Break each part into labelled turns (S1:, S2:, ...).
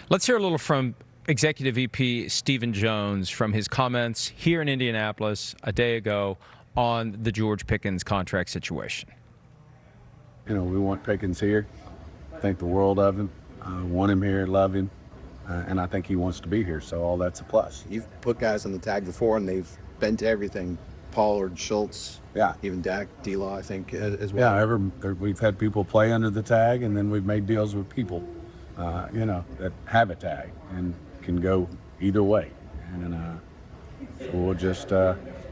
S1: Let's hear a little from Executive VP Stephen Jones from his comments here in Indianapolis a day ago on the George Pickens contract situation.
S2: We want Pickens here. Think the world of him. Want him here, love him, and I think he wants to be here, so all that's a plus.
S3: You've put guys on the tag before, and they've been to everything. Pollard, Schultz, even Dak, D-Law, I think, as well.
S2: Yeah, we've had people play under the tag, and then we've made deals with people, that have a tag and can go either way. And so we'll just,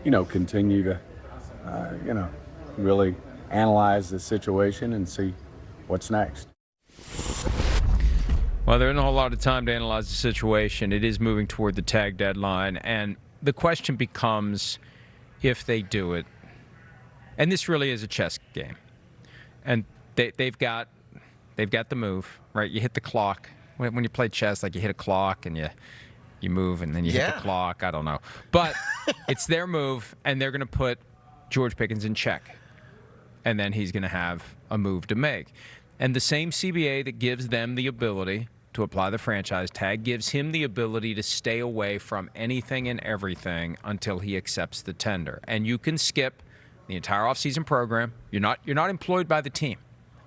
S2: continue to, really analyze the situation and see what's next.
S1: Well, there isn't a whole lot of time to analyze the situation. It is moving toward the tag deadline, and the question becomes if they do it. And this really is a chess game. And they've got the move, right? You hit the clock. When you play chess, like you hit a clock and you move and then you hit the clock. I don't know. But it's their move, and they're going to put George Pickens in check. And then he's going to have a move to make. And the same CBA that gives them the ability to apply the franchise tag gives him the ability to stay away from anything and everything until he accepts the tender. And you can skip the entire offseason program. You're not employed by the team.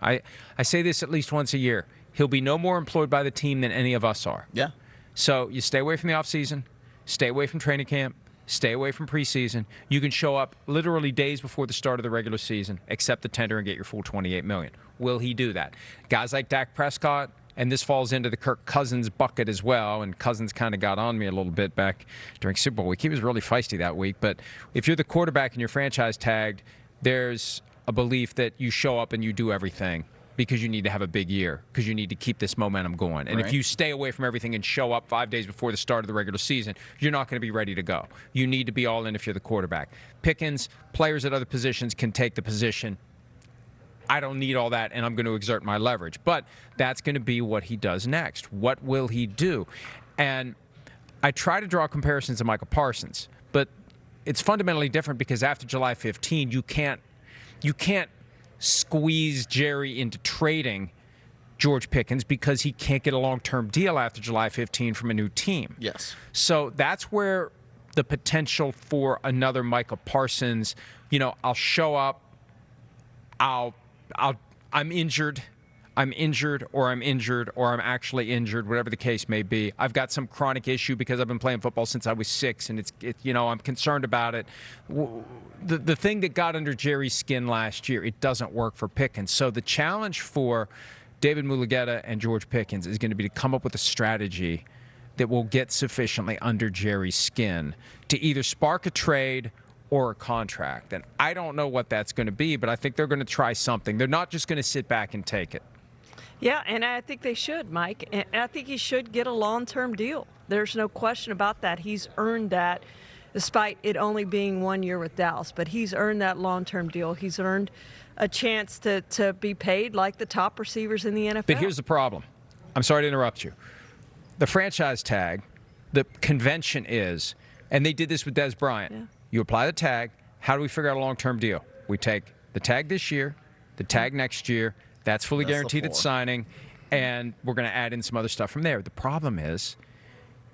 S1: I say this at least once a year. He'll be no more employed by the team than any of us are.
S4: Yeah.
S1: So you stay away from the offseason, stay away from training camp, stay away from preseason. You can show up literally days before the start of the regular season, accept the tender, and get your full $28 million. Will he do that? Guys like Dak Prescott, and this falls into the Kirk Cousins bucket as well, and Cousins kind of got on me a little bit back during Super Bowl week. He was really feisty that week. But if you're the quarterback and you're franchise tagged, there's a belief that you show up and you do everything because you need to have a big year, because you need to keep this momentum going. And if you stay away from everything and show up 5 days before the start of the regular season, you're not going to be ready to go. You need to be all in if you're the quarterback. Pickens, players at other positions can take the position. I don't need all that, and I'm going to exert my leverage. But that's going to be what he does next. What will he do? And I try to draw comparisons to Michael Parsons, but it's fundamentally different because after July 15, you can't squeeze Jerry into trading George Pickens because he can't get a long-term deal after July 15 from a new team.
S4: Yes.
S1: So that's where the potential for another Michael Parsons, I'll show up, I'm injured, or I'm actually injured, whatever the case may be. I've got some chronic issue because I've been playing football since I was 6, and I'm concerned about it. The thing that got under Jerry's skin last year, it doesn't work for Pickens. So the challenge for David Mulugheta and George Pickens is going to be to come up with a strategy that will get sufficiently under Jerry's skin to either spark a trade or a contract. And I don't know what that's going to be, but I think they're going to try something. They're not just going to sit back and take it.
S5: Yeah, and I think they should, Mike. And I think he should get a long-term deal. There's no question about that. He's earned that, despite it only being 1 year with Dallas. But he's earned that long-term deal. He's earned a chance to be paid like the top receivers in the NFL.
S1: But here's the problem. I'm sorry to interrupt you. The franchise tag, the convention is, and they did this with Des Bryant.
S5: Yeah.
S1: You apply the tag. How do we figure out a long-term deal? We take the tag this year, the tag next year. That's fully guaranteed at signing, and we're going to add in some other stuff from there. The problem is,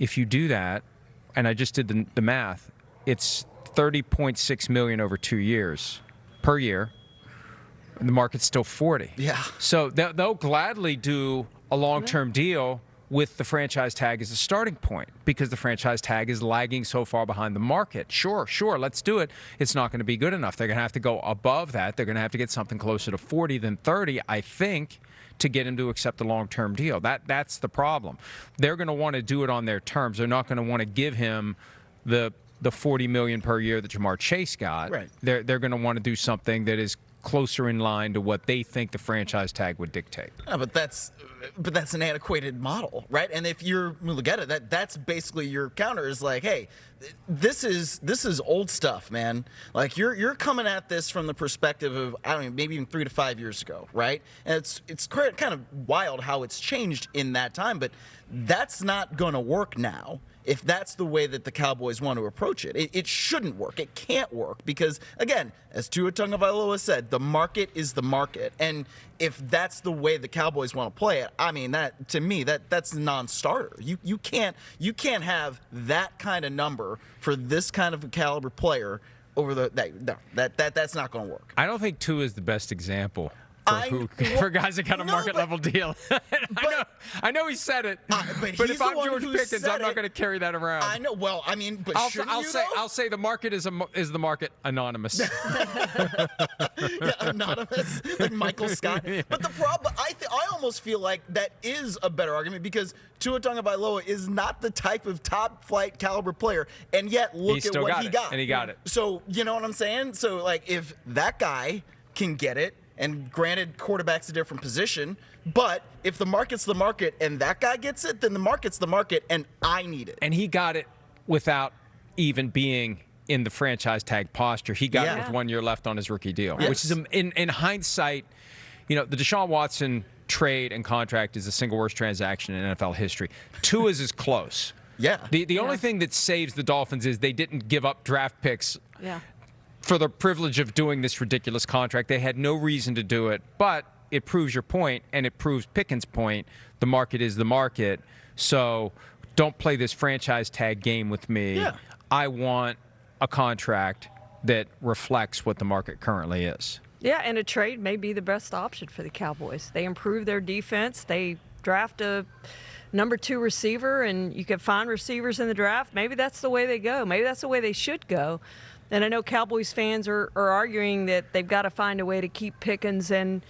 S1: if you do that, and I just did the math, it's $30.6 million over 2 years per year, and the market's still $40.
S4: Yeah.
S1: So they'll gladly do a long-term deal with the franchise tag as a starting point because the franchise tag is lagging so far behind the market. Sure, let's do it. It's not going to be good enough. They're going to have to go above that. They're going to have to get something closer to 40 than 30, I think, to get him to accept a long-term deal. That's the problem. They're going to want to do it on their terms. They're not going to want to give him the $40 million per year that Jamar Chase got.
S4: Right.
S1: They're going to want to do something that is closer in line to what they think the franchise tag would dictate.
S4: Yeah, but that's an antiquated model, right? And if you're Mulugheta, that's basically your counter is like, hey, this is old stuff, man. Like you're coming at this from the perspective of maybe even 3 to 5 years ago, right? And it's kind of wild how it's changed in that time, but that's not going to work now. if that's the way that the Cowboys want to approach it. It shouldn't work. It can't work because, again, as Tua Tagovailoa said, the market is the market. And if that's the way the Cowboys want to play it, I mean, that to me, that's a non-starter. You can't have that kind of number for this kind of a caliber player over that's not going to work.
S1: I don't think Tua is the best example for guys that got a market level deal. I know he said it, but if I'm George Pickens, I'm not going to carry that around.
S4: I know. Well, I mean, but
S1: I'll say the market is the market anonymous.
S4: Yeah, anonymous, like Michael Scott. But the problem, I almost feel like that is a better argument because Tua Tagovailoa is not the type of top flight caliber player, and yet look at what he got.
S1: And he got it.
S4: So you know what I'm saying? So like, if that guy can get it. And granted, quarterback's a different position, but if the market's the market and that guy gets it, then the market's the market and I need it.
S1: And he got it without even being in the franchise tag posture. He got it with 1 year left on his rookie deal, which is, in hindsight, the Deshaun Watson trade and contract is the single worst transaction in NFL history. Tua's is close.
S4: Yeah.
S1: The only thing that saves the Dolphins is they didn't give up draft picks.
S5: Yeah.
S1: For the privilege of doing this ridiculous contract. They had no reason to do it, but it proves your point, and it proves Pickens' point. The market is the market, so don't play this franchise tag game with me.
S4: Yeah.
S1: I want a contract that reflects what the market currently is.
S5: Yeah, and a trade may be the best option for the Cowboys. They improve their defense. They draft a number 2 receiver, and you can find receivers in the draft. Maybe that's the way they go. Maybe that's the way they should go. And I know Cowboys fans are arguing that they've got to find a way to keep Pickens and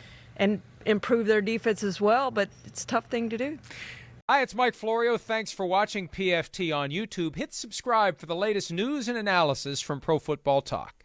S5: improve their defense as well, but it's a tough thing to do.
S1: Hi, it's Mike Florio. Thanks for watching PFT on YouTube. Hit subscribe for the latest news and analysis from Pro Football Talk.